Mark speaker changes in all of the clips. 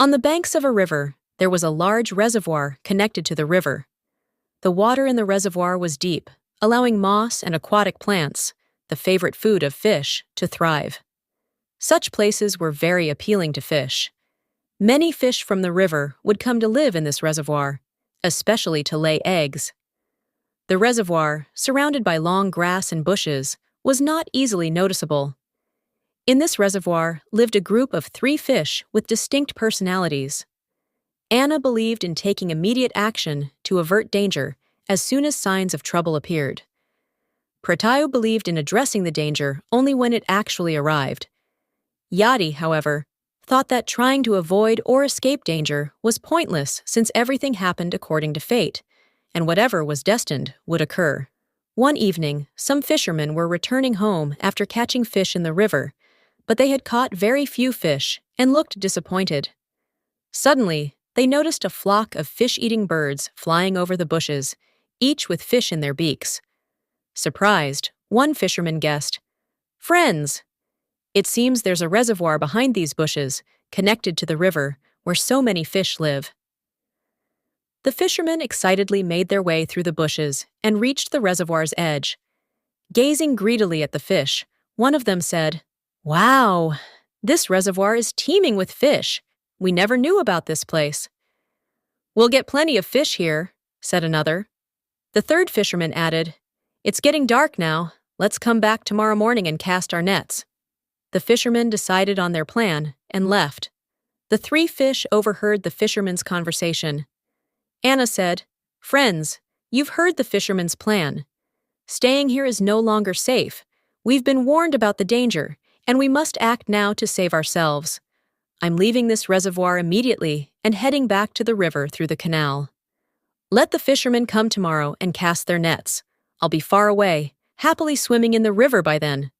Speaker 1: On the banks of a river, there was a large reservoir connected to the river. The water in the reservoir was deep, allowing moss and aquatic plants, the favorite food of fish, to thrive. Such places were very appealing to fish. Many fish from the river would come to live in this reservoir, especially to lay eggs. The reservoir, surrounded by long grass and bushes, was not easily noticeable. In this reservoir lived a group of 3 fish with distinct personalities. Anna believed in taking immediate action to avert danger as soon as signs of trouble appeared. Pratyu believed in addressing the danger only when it actually arrived. Yadi, however, thought that trying to avoid or escape danger was pointless since everything happened according to fate, and whatever was destined would occur. One evening, some fishermen were returning home after catching fish in the river, but they had caught very few fish and looked disappointed. Suddenly, they noticed a flock of fish-eating birds flying over the bushes, each with fish in their beaks. Surprised, one fisherman guessed, "Friends! It seems there's a reservoir behind these bushes, connected to the river, where so many fish live." The fishermen excitedly made their way through the bushes and reached the reservoir's edge. Gazing greedily at the fish, one of them said, "Wow! This reservoir is teeming with fish. We never knew about this place." "We'll get plenty of fish here," said another. The third fisherman added, "It's getting dark now. Let's come back tomorrow morning and cast our nets." The fishermen decided on their plan and left. The 3 fish overheard the fishermen's conversation. Anna said, "Friends, you've heard the fishermen's plan. Staying here is no longer safe. We've been warned about the danger, and we must act now to save ourselves. I'm leaving this reservoir immediately and heading back to the river through the canal. Let the fishermen come tomorrow and cast their nets. I'll be far away, happily swimming in the river by then."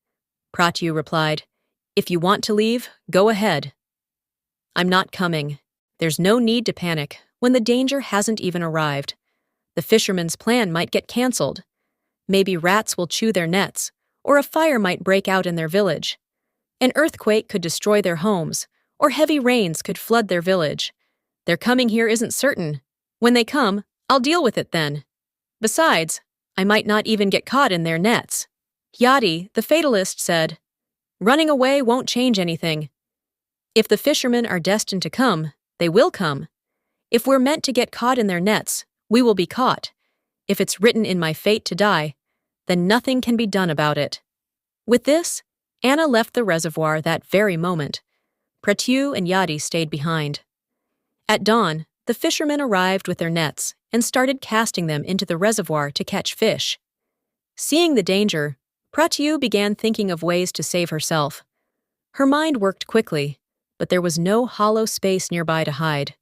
Speaker 1: Pratyu replied, "If you want to leave, go ahead." "I'm not coming. There's no need to panic when the danger hasn't even arrived. The fishermen's plan might get cancelled. Maybe rats will chew their nets, or a fire might break out in their village. An earthquake could destroy their homes, or heavy rains could flood their village. Their coming here isn't certain. When they come, I'll deal with it then. Besides, I might not even get caught in their nets." Yadi, the fatalist, said, "Running away won't change anything. If the fishermen are destined to come, they will come. If we're meant to get caught in their nets, we will be caught. If it's written in my fate to die, then nothing can be done about it." With this, Anna left the reservoir that very moment. Pratyu and Yadi stayed behind. At dawn, the fishermen arrived with their nets and started casting them into the reservoir to catch fish. Seeing the danger, Pratyu began thinking of ways to save herself. Her mind worked quickly, but there was no hollow space nearby to hide.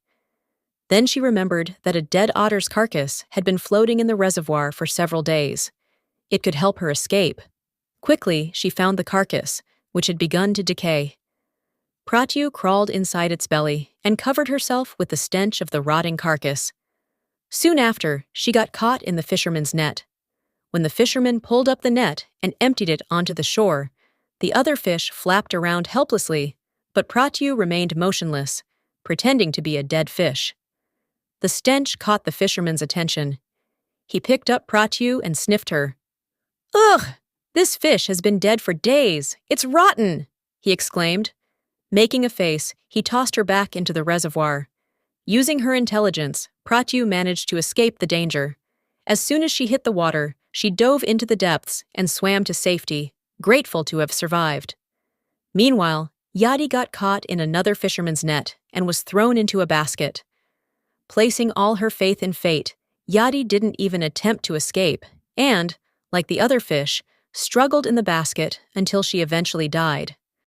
Speaker 1: Then she remembered that a dead otter's carcass had been floating in the reservoir for several days. It could help her escape. Quickly, she found the carcass, which had begun to decay. Pratyu crawled inside its belly and covered herself with the stench of the rotting carcass. Soon after, she got caught in the fisherman's net. When the fisherman pulled up the net and emptied it onto the shore, the other fish flapped around helplessly, but Pratyu remained motionless, pretending to be a dead fish. The stench caught the fisherman's attention. He picked up Pratyu and sniffed her. "Ugh! This fish has been dead for days. It's rotten!" he exclaimed. Making a face, he tossed her back into the reservoir. Using her intelligence, Pratyu managed to escape the danger. As soon as she hit the water, she dove into the depths and swam to safety, grateful to have survived. Meanwhile, Yadi got caught in another fisherman's net and was thrown into a basket. Placing all her faith in fate, Yadi didn't even attempt to escape and, like the other fish, struggled in the basket until she eventually died.